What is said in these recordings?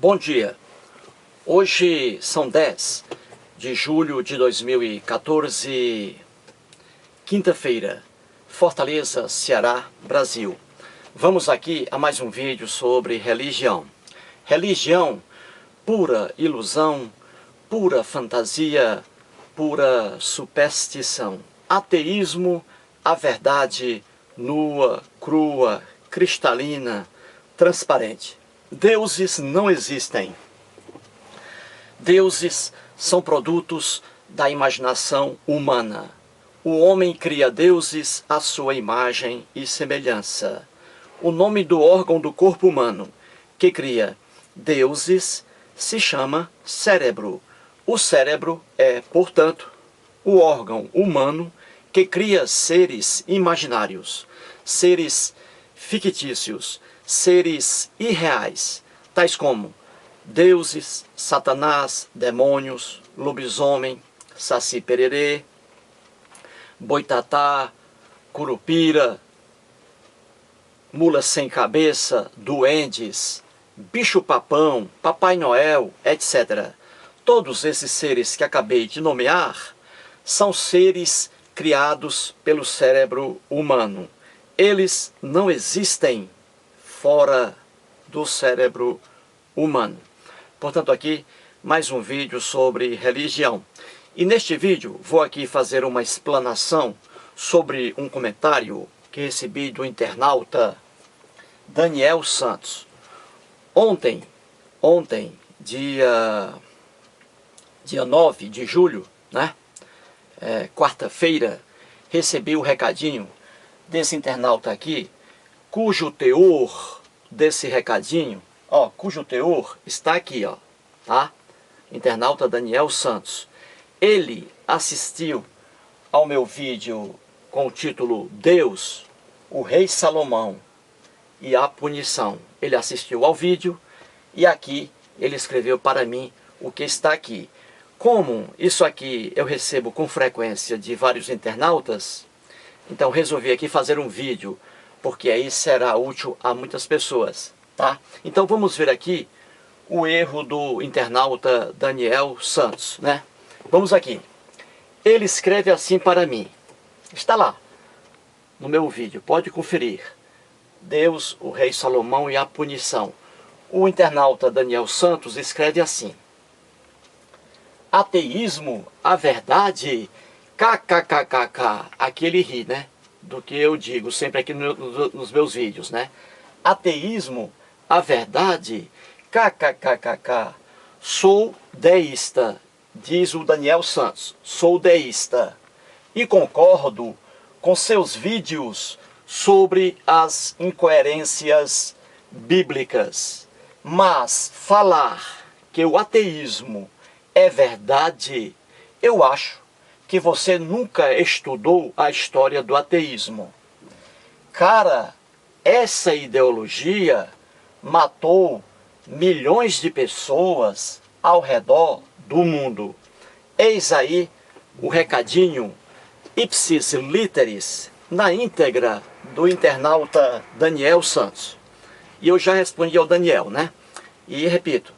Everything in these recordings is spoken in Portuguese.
Bom dia, hoje são 10 de julho de 2014, quinta-feira, Fortaleza, Ceará, Brasil. Vamos aqui a mais um vídeo sobre religião. Religião, pura ilusão, pura fantasia, pura superstição. Ateísmo, a verdade nua, crua, cristalina, transparente. Deuses não existem. Deuses são produtos da imaginação humana. O homem cria deuses à sua imagem e semelhança. O nome do órgão do corpo humano que cria deuses se chama cérebro. O cérebro é, portanto, o órgão humano que cria seres imaginários, seres fictícios, seres irreais, tais como deuses, satanás, demônios, lobisomem, saci-pererê, boitatá, curupira, mula sem cabeça, duendes, bicho-papão, Papai Noel, etc. Todos esses seres que acabei de nomear são seres criados pelo cérebro humano. Eles não existem fora do cérebro humano. Portanto, aqui mais um vídeo sobre religião. E neste vídeo vou aqui fazer uma explanação sobre um comentário que recebi do internauta Daniel Santos. Ontem, dia 9 de julho, né? Quarta-feira, recebi o recadinho desse internauta aqui, cujo teor desse recadinho, cujo teor está aqui, tá? Internauta Daniel Santos. Ele assistiu ao meu vídeo com o título Deus, o Rei Salomão e a Punição. Ele assistiu ao vídeo e aqui ele escreveu para mim o que está aqui. Como isso aqui eu recebo com frequência de vários internautas, então resolvi aqui fazer um vídeo, porque aí será útil a muitas pessoas, tá? Então vamos ver aqui o erro do internauta Daniel Santos, né? Vamos aqui. Ele escreve assim para mim. Está lá no meu vídeo, pode conferir. Deus, o Rei Salomão e a Punição. O internauta Daniel Santos escreve assim: ateísmo, a verdade, kkkk. Aqui ele ri, né? Do que eu digo sempre aqui nos meus vídeos, né? Ateísmo, a verdade, kkkk. Sou deísta, diz o Daniel Santos. Sou deísta e concordo com seus vídeos sobre as incoerências bíblicas. Mas falar que o ateísmo é verdade, eu acho que você nunca estudou a história do ateísmo. Cara, essa ideologia matou milhões de pessoas ao redor do mundo. Eis aí o recadinho ipsis literis na íntegra do internauta Daniel Santos. E eu já respondi ao Daniel, né? E repito,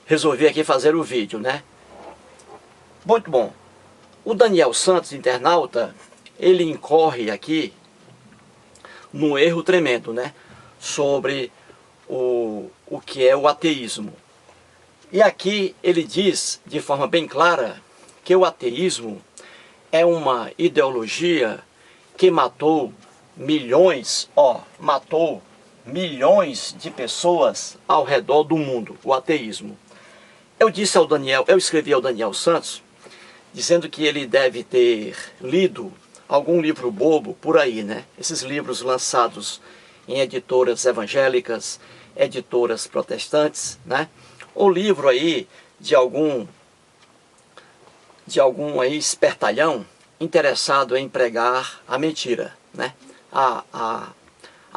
resolvi aqui fazer o vídeo, né? Muito bom. O Daniel Santos, internauta, ele incorre aqui num erro tremendo, né? Sobre o que é o ateísmo. E aqui ele diz de forma bem clara que o ateísmo é uma ideologia que matou milhões de pessoas ao redor do mundo, o ateísmo. Eu escrevi ao Daniel Santos, dizendo que ele deve ter lido algum livro bobo por aí, né? Esses livros lançados em editoras evangélicas, editoras protestantes, né? Ou livro aí de algum aí espertalhão interessado em pregar a mentira, né? A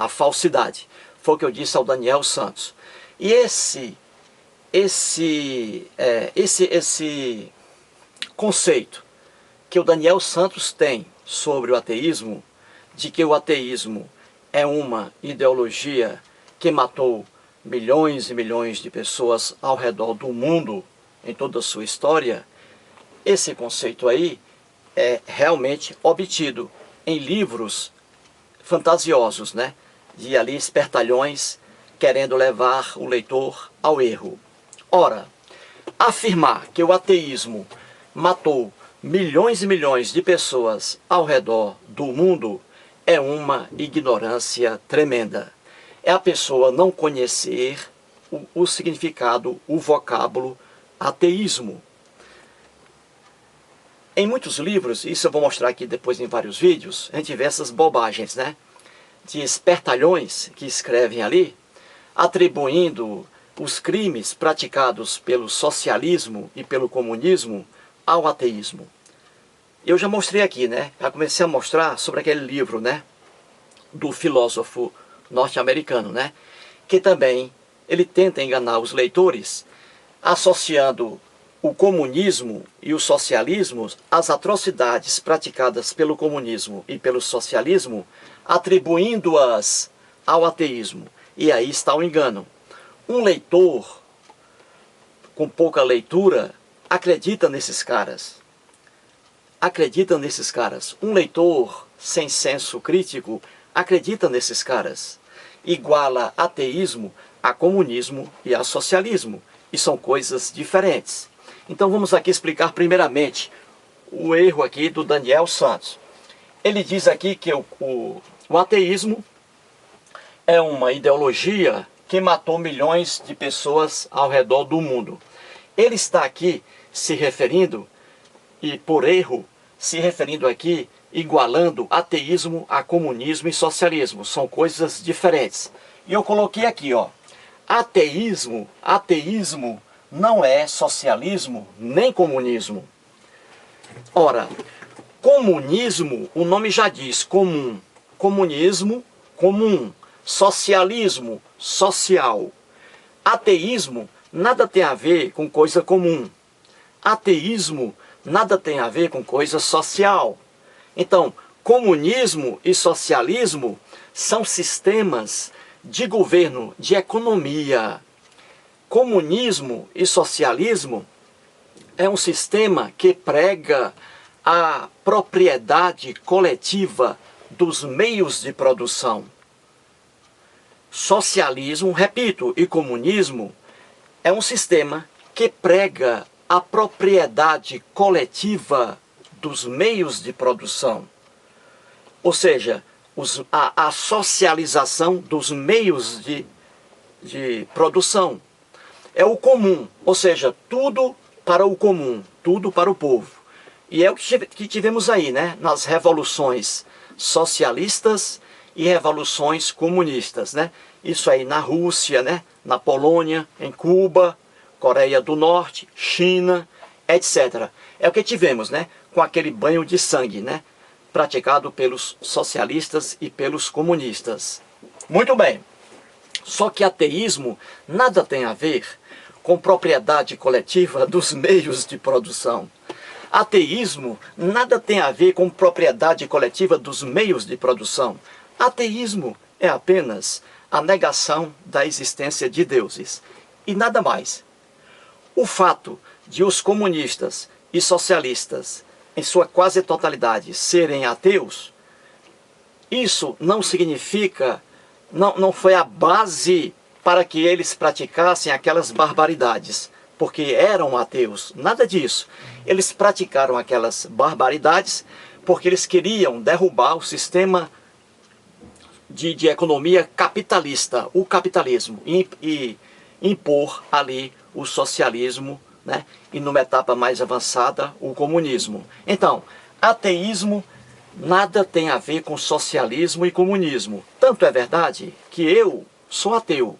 falsidade. Foi o que eu disse ao Daniel Santos. E esse conceito que o Daniel Santos tem sobre o ateísmo, de que o ateísmo é uma ideologia que matou milhões e milhões de pessoas ao redor do mundo, em toda a sua história, esse conceito aí é realmente obtido em livros fantasiosos, né? De ali espertalhões querendo levar o leitor ao erro. Ora, afirmar que o ateísmo matou milhões e milhões de pessoas ao redor do mundo é uma ignorância tremenda. É a pessoa não conhecer o significado, o vocábulo ateísmo. Em muitos livros, isso eu vou mostrar aqui depois em vários vídeos, a gente vê essas bobagens, né? De espertalhões que escrevem ali, atribuindo os crimes praticados pelo socialismo e pelo comunismo ao ateísmo. Eu já mostrei aqui, né? Já comecei a mostrar sobre aquele livro, né? Do filósofo norte-americano, né? Que também ele tenta enganar os leitores, associando o comunismo e o socialismo às atrocidades praticadas pelo comunismo e pelo socialismo, atribuindo-as ao ateísmo. E aí está o engano. Um leitor com pouca leitura acredita nesses caras. Acredita nesses caras. Um leitor sem senso crítico acredita nesses caras. Iguala ateísmo a comunismo e a socialismo. E são coisas diferentes. Então vamos aqui explicar primeiramente o erro aqui do Daniel Santos. Ele diz aqui que o ateísmo é uma ideologia que matou milhões de pessoas ao redor do mundo. Ele está aqui se referindo, e por erro, se referindo aqui, igualando ateísmo a comunismo e socialismo. São coisas diferentes. E eu coloquei aqui, ó, ateísmo não é socialismo nem comunismo. Ora, comunismo, o nome já diz, comum. Comunismo, comum. Socialismo, social. Ateísmo, nada tem a ver com coisa comum. Ateísmo, nada tem a ver com coisa social. Então, comunismo e socialismo são sistemas de governo, de economia. Comunismo e socialismo é um sistema que prega a propriedade coletiva dos meios de produção. Socialismo, repito, e comunismo é um sistema que prega a propriedade coletiva dos meios de produção. Ou seja, a socialização dos meios de produção. É o comum, ou seja, tudo para o comum, tudo para o povo. E é o que tivemos aí, né? Nas revoluções socialistas e revoluções comunistas, né? Isso aí na Rússia, né? Na Polônia, em Cuba, Coreia do Norte, China, etc. É o que tivemos, né? Com aquele banho de sangue, né? Praticado pelos socialistas e pelos comunistas. Muito bem. Só que ateísmo nada tem a ver com propriedade coletiva dos meios de produção. Ateísmo nada tem a ver com propriedade coletiva dos meios de produção. Ateísmo é apenas a negação da existência de deuses e nada mais. O fato de os comunistas e socialistas, em sua quase totalidade, serem ateus, isso não significa, não foi a base para que eles praticassem aquelas barbaridades, porque eram ateus, nada disso. Eles praticaram aquelas barbaridades porque eles queriam derrubar o sistema de economia capitalista, o capitalismo, e impor ali o socialismo, né? E numa etapa mais avançada, o comunismo. Então, ateísmo nada tem a ver com socialismo e comunismo. Tanto é verdade que eu sou ateu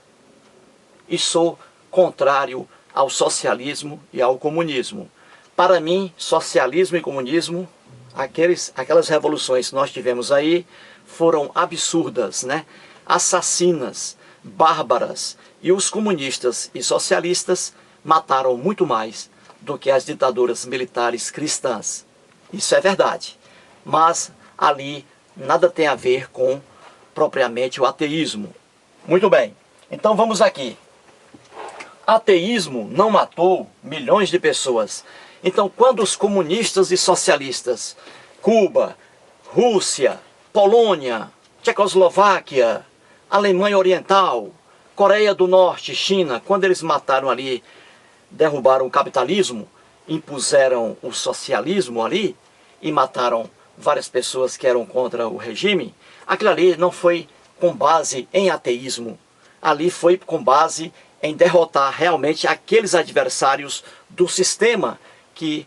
e sou contrário ao socialismo e ao comunismo. Para mim, socialismo e comunismo, aquelas revoluções que nós tivemos aí, foram absurdas, né? Assassinas, bárbaras. E os comunistas e socialistas mataram muito mais do que as ditaduras militares cristãs. Isso é verdade. Mas ali nada tem a ver com propriamente o ateísmo. Muito bem. Então vamos aqui. Ateísmo não matou milhões de pessoas. Então quando os comunistas e socialistas, Cuba, Rússia, Polônia, Tchecoslováquia, Alemanha Oriental, Coreia do Norte, China, quando eles mataram ali, derrubaram o capitalismo, impuseram o socialismo ali e mataram várias pessoas que eram contra o regime, aquilo ali não foi com base em ateísmo, ali foi com base em derrotar realmente aqueles adversários do sistema que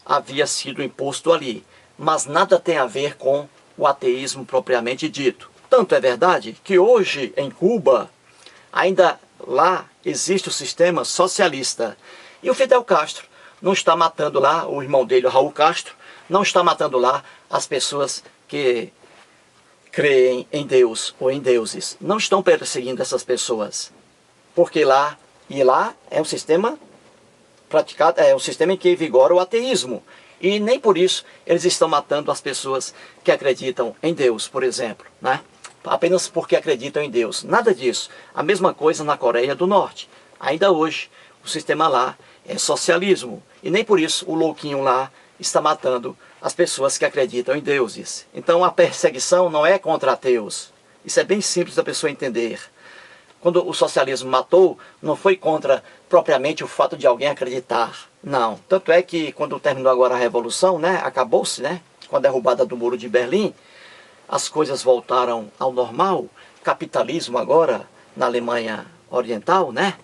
havia sido imposto ali. Mas nada tem a ver com o ateísmo propriamente dito. Tanto é verdade que hoje em Cuba, ainda lá existe o sistema socialista. E o Fidel Castro não está matando lá, o irmão dele, o Raul Castro, não está matando lá as pessoas que creem em Deus ou em deuses. Não estão perseguindo essas pessoas. Porque lá é um sistema praticado, é um sistema em que vigora o ateísmo. E nem por isso eles estão matando as pessoas que acreditam em Deus, por exemplo, né? Apenas porque acreditam em Deus. Nada disso. A mesma coisa na Coreia do Norte. Ainda hoje, o sistema lá é socialismo. E nem por isso o louquinho lá está matando as pessoas que acreditam em deuses. Então a perseguição não é contra ateus. Isso é bem simples da pessoa entender. Quando o socialismo matou, não foi contra propriamente o fato de alguém acreditar. Não. Tanto é que quando terminou agora a Revolução, né, acabou-se, né, com a derrubada do Muro de Berlim, as coisas voltaram ao normal. Capitalismo agora, na Alemanha Oriental, né,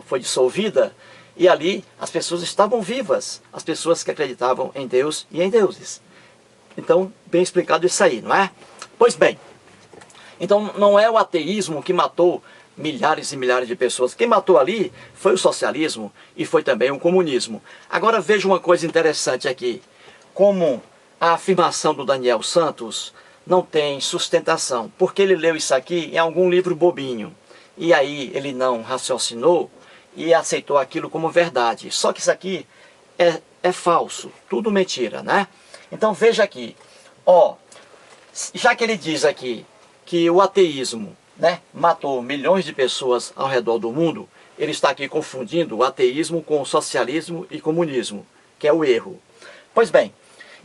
foi dissolvida. E ali as pessoas estavam vivas. As pessoas que acreditavam em Deus e em deuses. Então, bem explicado isso aí, não é? Pois bem, então não é o ateísmo que matou milhares e milhares de pessoas. Quem matou ali foi o socialismo e foi também o comunismo. Agora veja uma coisa interessante aqui. Como a afirmação do Daniel Santos não tem sustentação. Porque ele leu isso aqui em algum livro bobinho. E aí ele não raciocinou e aceitou aquilo como verdade. Só que isso aqui é falso. Tudo mentira, né? Então veja aqui. Ó, já que ele diz aqui que o ateísmo, né, matou milhões de pessoas ao redor do mundo, ele está aqui confundindo o ateísmo com o socialismo e comunismo, que é o erro. Pois bem,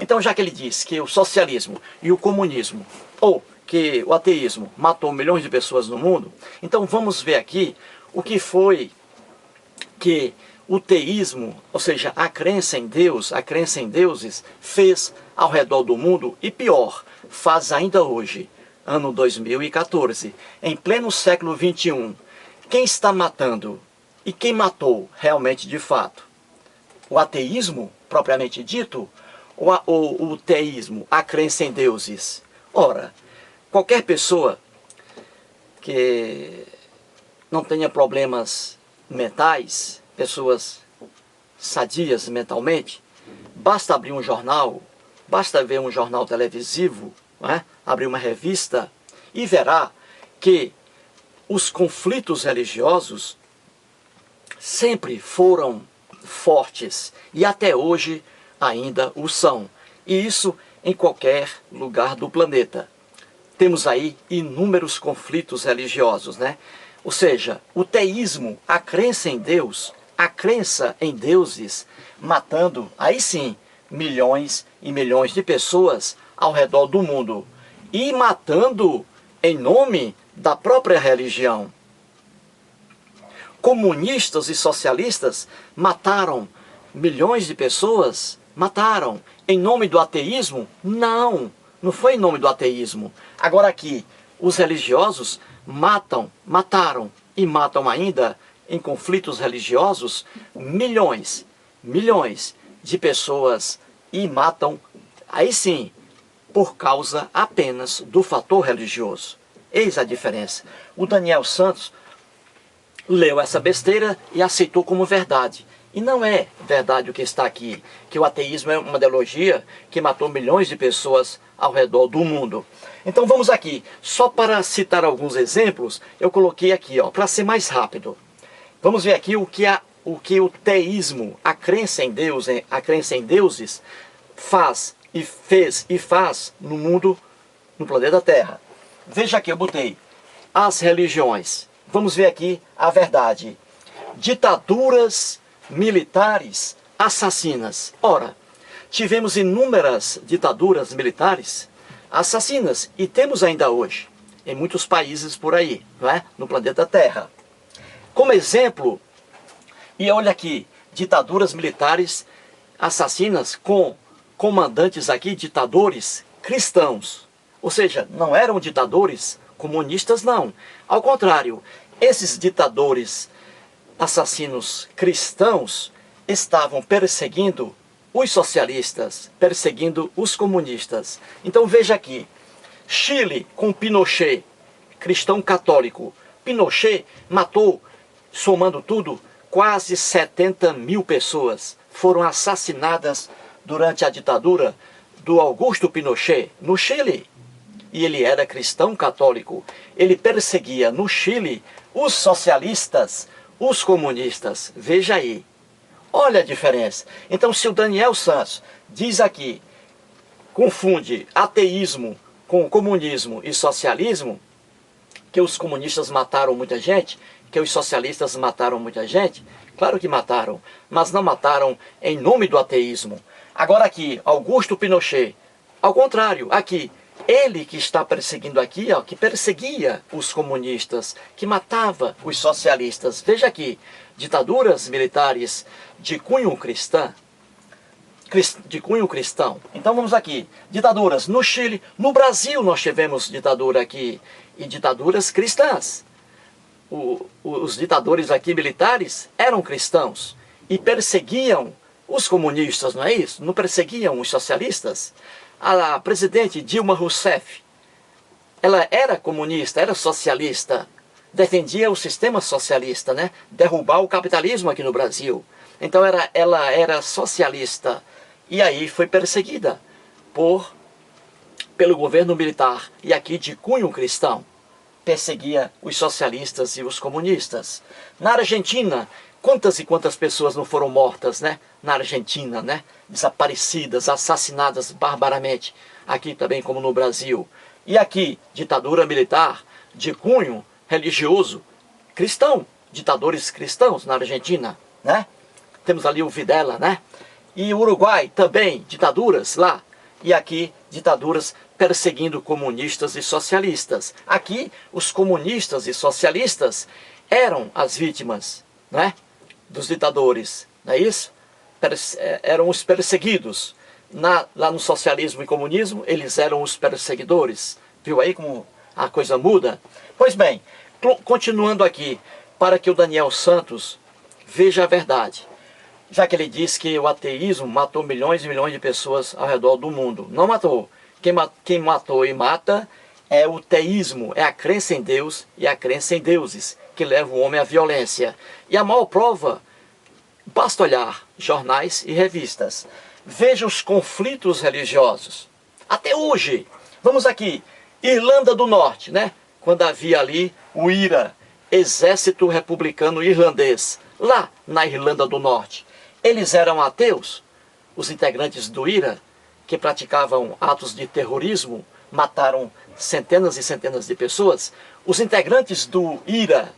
então já que ele diz que o socialismo e o comunismo, ou que o ateísmo matou milhões de pessoas no mundo, então vamos ver aqui o que foi que o teísmo, ou seja, a crença em Deus, a crença em deuses, fez ao redor do mundo e pior, faz ainda hoje. Ano 2014, em pleno século XXI, quem está matando e quem matou realmente de fato? O ateísmo, propriamente dito, ou o teísmo, a crença em deuses? Ora, qualquer pessoa que não tenha problemas mentais, pessoas sadias mentalmente, basta abrir um jornal, basta ver um jornal televisivo, né? Abrir uma revista e verá que os conflitos religiosos sempre foram fortes e até hoje ainda o são. E isso em qualquer lugar do planeta. Temos aí inúmeros conflitos religiosos, né? Ou seja, o teísmo, a crença em Deus, a crença em deuses, matando, aí sim, milhões e milhões de pessoas ao redor do mundo. E matando em nome da própria religião. Comunistas e socialistas mataram milhões de pessoas? Mataram. Em nome do ateísmo? Não, não foi em nome do ateísmo. Agora aqui, os religiosos mataram e matam ainda em conflitos religiosos milhões de pessoas e matam, aí sim, por causa apenas do fator religioso. Eis a diferença. O Daniel Santos leu essa besteira e aceitou como verdade. E não é verdade o que está aqui, que o ateísmo é uma ideologia que matou milhões de pessoas ao redor do mundo. Então vamos aqui, só para citar alguns exemplos, eu coloquei aqui, ó, para ser mais rápido. Vamos ver aqui o que o teísmo, a crença em Deus, a crença em deuses, faz e fez e faz no mundo, no planeta Terra. Veja aqui, eu botei as religiões. Vamos ver aqui a verdade. Ditaduras militares assassinas. Ora, tivemos inúmeras ditaduras militares assassinas e temos ainda hoje em muitos países por aí, não é? No planeta Terra. Como exemplo, e olha aqui, ditaduras militares assassinas com comandantes aqui, ditadores cristãos. Ou seja, não eram ditadores comunistas, não. Ao contrário, esses ditadores assassinos cristãos estavam perseguindo os socialistas, perseguindo os comunistas. Então veja aqui, Chile com Pinochet, cristão católico. Pinochet matou, somando tudo, quase 70 mil pessoas. Foram assassinadas durante a ditadura do Augusto Pinochet, no Chile. E ele era cristão católico. Ele perseguia no Chile os socialistas, os comunistas. Veja aí. Olha a diferença. Então, se o Daniel Santos diz aqui, confunde ateísmo com comunismo e socialismo, que os comunistas mataram muita gente, que os socialistas mataram muita gente, claro que mataram, mas não mataram em nome do ateísmo. Agora aqui, Augusto Pinochet, ao contrário, aqui, ele que está perseguindo aqui, ó, que perseguia os comunistas, que matava os socialistas. Veja aqui, ditaduras militares de cunho cristão. Então vamos aqui, ditaduras no Chile, no Brasil nós tivemos ditadura aqui, e ditaduras cristãs. Os ditadores aqui militares eram cristãos e perseguiam os comunistas, não é isso? Não perseguiam os socialistas? A presidente Dilma Rousseff, ela era comunista, era socialista, defendia o sistema socialista, né? Derrubar o capitalismo aqui no Brasil. Então ela era socialista e aí foi perseguida pelo governo militar e aqui de cunho cristão. Perseguia os socialistas e os comunistas. Na Argentina, quantas e quantas pessoas não foram mortas, né? Na Argentina, né? Desaparecidas, assassinadas barbaramente. Aqui também como no Brasil. E aqui, ditadura militar de cunho religioso cristão. Ditadores cristãos na Argentina, né? Temos ali o Videla, né? E o Uruguai também, ditaduras lá. E aqui, ditaduras perseguindo comunistas e socialistas. Aqui, os comunistas e socialistas eram as vítimas, né? Dos ditadores, não é isso? Eram os perseguidos. Lá no socialismo e comunismo, eles eram os perseguidores. Viu aí como a coisa muda? Pois bem, continuando aqui, para que o Daniel Santos veja a verdade. Já que ele diz que o ateísmo matou milhões e milhões de pessoas ao redor do mundo. Não matou. Quem matou e mata é o teísmo, é a crença em Deus e a crença em deuses, que leva o homem à violência. E a maior prova, basta olhar jornais e revistas. Veja os conflitos religiosos. Até hoje, vamos aqui, Irlanda do Norte, né? Quando havia ali o IRA, Exército Republicano Irlandês, lá na Irlanda do Norte. Eles eram ateus, os integrantes do IRA, que praticavam atos de terrorismo, mataram centenas e centenas de pessoas. Os integrantes do IRA,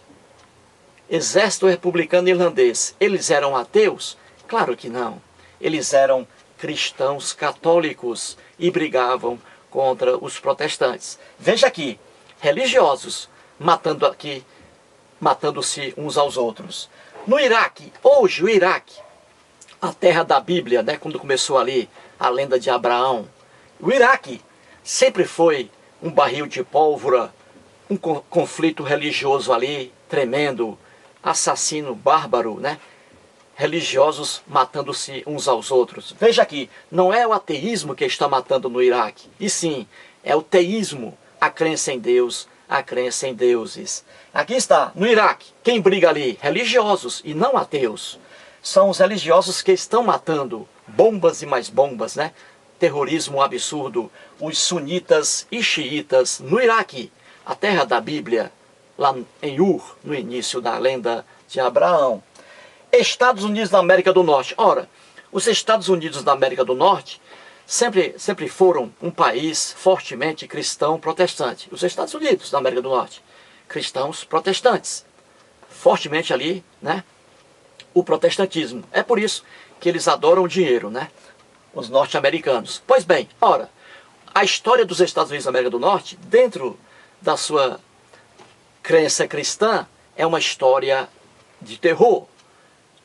Exército Republicano Irlandês, eles eram ateus? Claro que não. Eles eram cristãos católicos e brigavam contra os protestantes. Veja aqui, religiosos matando-se uns aos outros. No Iraque, hoje o Iraque, a terra da Bíblia, né, quando começou ali a lenda de Abraão, o Iraque sempre foi um barril de pólvora, um conflito religioso ali, tremendo, assassino, bárbaro, né? Religiosos matando-se uns aos outros. Veja aqui, não é o ateísmo que está matando no Iraque, e sim, é o teísmo, a crença em Deus, a crença em deuses. Aqui está, no Iraque, quem briga ali? Religiosos e não ateus. São os religiosos que estão matando, bombas e mais bombas, né? Terrorismo absurdo, os sunitas e xiitas no Iraque, a terra da Bíblia, lá em Ur, no início da lenda de Abraão. Estados Unidos da América do Norte. Ora, os Estados Unidos da América do Norte sempre foram um país fortemente cristão protestante. Os Estados Unidos da América do Norte. cristãos protestantes. Fortemente ali, né, o protestantismo. É por isso que eles adoram o dinheiro, né, os norte-americanos. Pois bem, ora, a história dos Estados Unidos da América do Norte, dentro da sua crença cristã, é uma história de terror.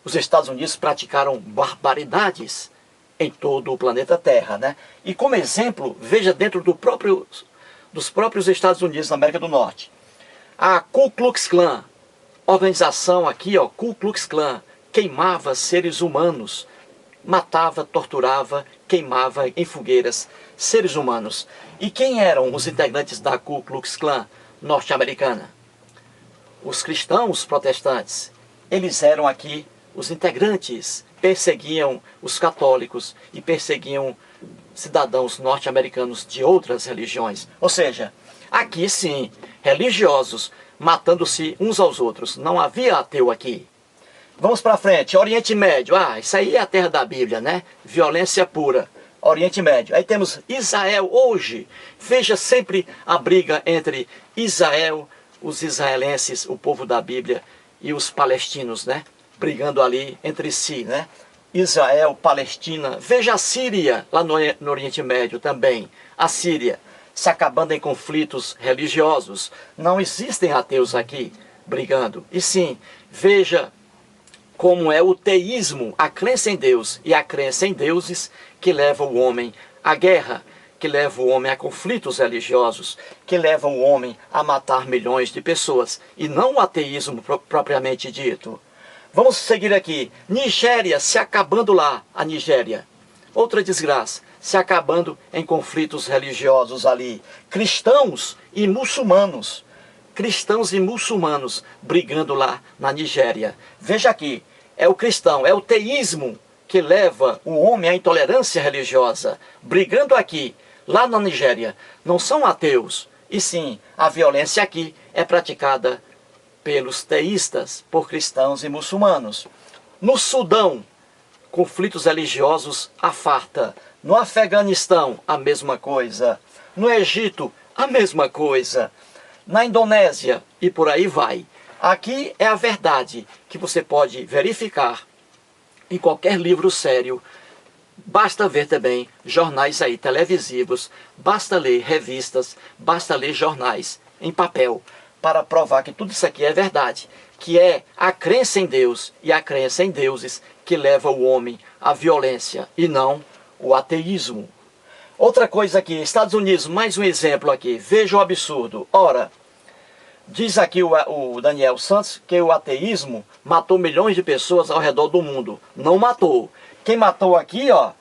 Os Estados Unidos praticaram barbaridades em todo o planeta Terra, né? E como exemplo, veja dentro dos próprios Estados Unidos da América do Norte. A Ku Klux Klan, organização aqui, ó, Ku Klux Klan, queimava seres humanos, matava, torturava, queimava em fogueiras seres humanos. E quem eram os integrantes da Ku Klux Klan norte-americana? Os cristãos protestantes. Eles eram aqui os integrantes, perseguiam os católicos e perseguiam cidadãos norte-americanos de outras religiões. Ou seja, aqui sim, religiosos matando-se uns aos outros. Não havia ateu aqui. Vamos para frente, Oriente Médio. Ah, isso aí é a terra da Bíblia, né? Violência pura. Oriente Médio. Aí temos Israel hoje. Veja sempre a briga entre Israel, os israelenses, o povo da Bíblia, e os palestinos, né? Brigando ali entre si, né? Israel, Palestina. Veja a Síria, lá no Oriente Médio também. A Síria, se acabando em conflitos religiosos. Não existem ateus aqui brigando. E sim, veja como é o teísmo, a crença em Deus e a crença em deuses que leva o homem à guerra, que leva o homem a conflitos religiosos, que leva o homem a matar milhões de pessoas, e não o ateísmo propriamente dito. Vamos seguir aqui. Nigéria, se acabando lá, a Nigéria. Outra desgraça, se acabando em conflitos religiosos ali. Cristãos e muçulmanos brigando lá na Nigéria. Veja aqui, é o cristão, é o teísmo que leva o homem à intolerância religiosa, brigando aqui, lá na Nigéria. Não são ateus, e sim, a violência aqui é praticada pelos teístas, por cristãos e muçulmanos. No Sudão, conflitos religiosos à farta. No Afeganistão, a mesma coisa. No Egito, a mesma coisa. Na Indonésia, e por aí vai. Aqui é a verdade que você pode verificar em qualquer livro sério. Basta ver também jornais aí televisivos, basta ler revistas, basta ler jornais em papel, para provar que tudo isso aqui é verdade, que é a crença em Deus e a crença em deuses que leva o homem à violência e não o ateísmo. Outra coisa aqui, Estados Unidos, mais um exemplo aqui, veja o absurdo. Ora, diz aqui o Daniel Santos que o ateísmo matou milhões de pessoas ao redor do mundo. Não matou. Quem matou aqui, ó,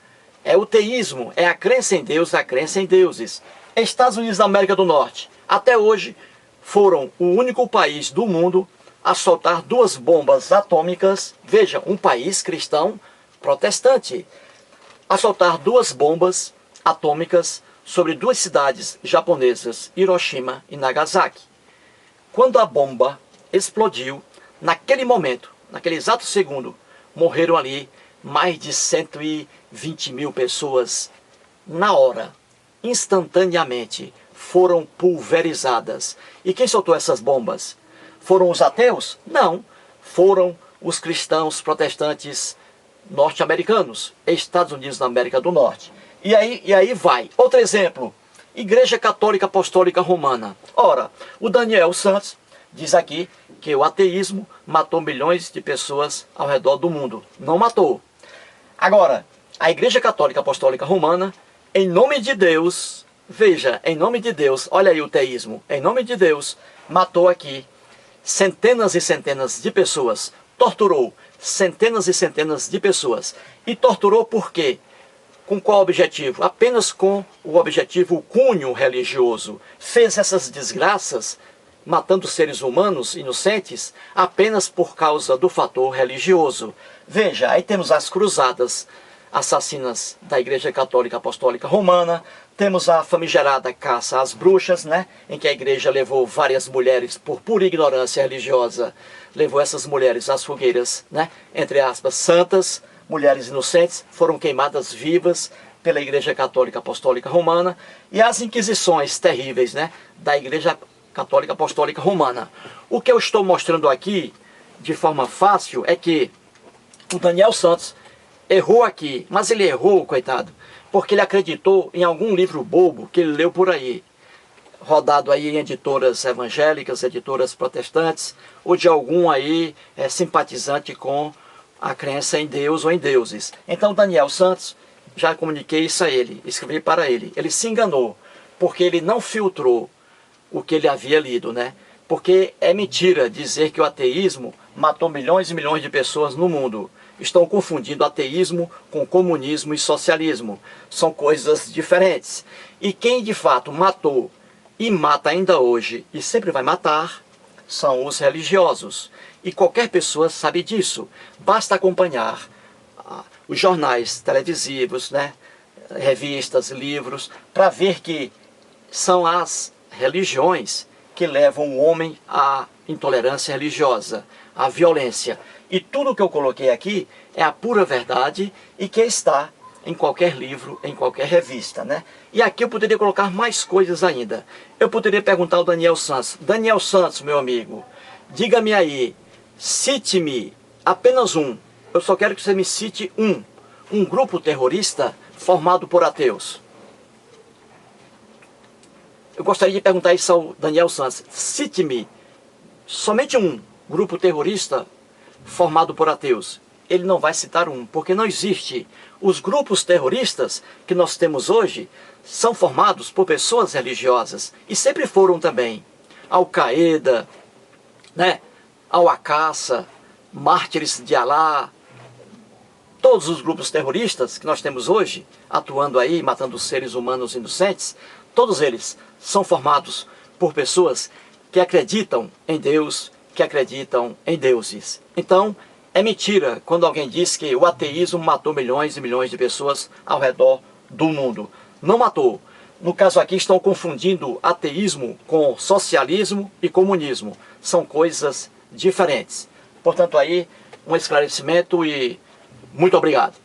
é o teísmo, é a crença em Deus, a crença em deuses. Estados Unidos da América do Norte, até hoje, foram o único país do mundo a soltar 2 bombas atômicas. Veja, um país cristão protestante, a soltar 2 bombas atômicas sobre 2 cidades japonesas, Hiroshima e Nagasaki. Quando a bomba explodiu, naquele momento, naquele exato segundo, morreram ali mais de 120 mil pessoas na hora, instantaneamente. Foram pulverizadas. E quem soltou essas bombas? Foram os ateus? Não. Foram os cristãos protestantes norte-americanos, Estados Unidos da América do Norte. E aí vai. Outro exemplo, Igreja Católica Apostólica Romana. Ora, o Daniel Santos diz aqui que o ateísmo matou milhões de pessoas ao redor do mundo. Não matou. Agora, a Igreja Católica Apostólica Romana, em nome de Deus... Veja, em nome de Deus, olha aí o teísmo, em nome de Deus, matou aqui centenas e centenas de pessoas, torturou centenas e centenas de pessoas. E torturou por quê? Com qual objetivo? Apenas com o objetivo, o cunho religioso. Fez essas desgraças, matando seres humanos inocentes, apenas por causa do fator religioso. Veja, aí temos as cruzadas assassinas da Igreja Católica Apostólica Romana, temos a famigerada caça às bruxas, né, em que a igreja levou várias mulheres, por pura ignorância religiosa, levou essas mulheres às fogueiras, né, entre aspas, santas, mulheres inocentes, foram queimadas vivas pela Igreja Católica Apostólica Romana, e as inquisições terríveis, né, da Igreja Católica Apostólica Romana. O que eu estou mostrando aqui, de forma fácil, é que o Daniel Santos errou aqui, mas ele errou, coitado, porque ele acreditou em algum livro bobo que ele leu por aí, rodado aí em editoras evangélicas, editoras protestantes, ou de algum aí simpatizante com a crença em Deus ou em deuses. Então Daniel Santos, já comuniquei isso a ele, escrevi para ele. Ele se enganou, porque ele não filtrou o que ele havia lido, né? Porque é mentira dizer que o ateísmo matou milhões e milhões de pessoas no mundo. Estão confundindo ateísmo com comunismo e socialismo. São coisas diferentes. E quem de fato matou e mata ainda hoje e sempre vai matar são os religiosos. E qualquer pessoa sabe disso. Basta acompanhar os jornais televisivos, né? Revistas, livros, para ver que são as religiões que levam o homem à intolerância religiosa, à violência. E tudo que eu coloquei aqui é a pura verdade e que está em qualquer livro, em qualquer revista, né? E aqui eu poderia colocar mais coisas ainda. Eu poderia perguntar ao Daniel Santos: Daniel Santos, meu amigo, diga-me aí, cite-me apenas um. Eu só quero que você me cite um grupo terrorista formado por ateus. Eu gostaria de perguntar isso ao Daniel Santos. Cite-me somente um grupo terrorista formado por ateus. Ele não vai citar um, porque não existe. Os grupos terroristas que nós temos hoje são formados por pessoas religiosas. E sempre foram também. Al-Qaeda, né? Al-Aqsa, Mártires de Alá. Todos os grupos terroristas que nós temos hoje, atuando aí, matando seres humanos inocentes, todos eles são formados por pessoas que acreditam em Deus, que acreditam em deuses. Então, é mentira quando alguém diz que o ateísmo matou milhões e milhões de pessoas ao redor do mundo. Não matou. No caso aqui, estão confundindo ateísmo com socialismo e comunismo. São coisas diferentes. Portanto, aí, um esclarecimento e muito obrigado.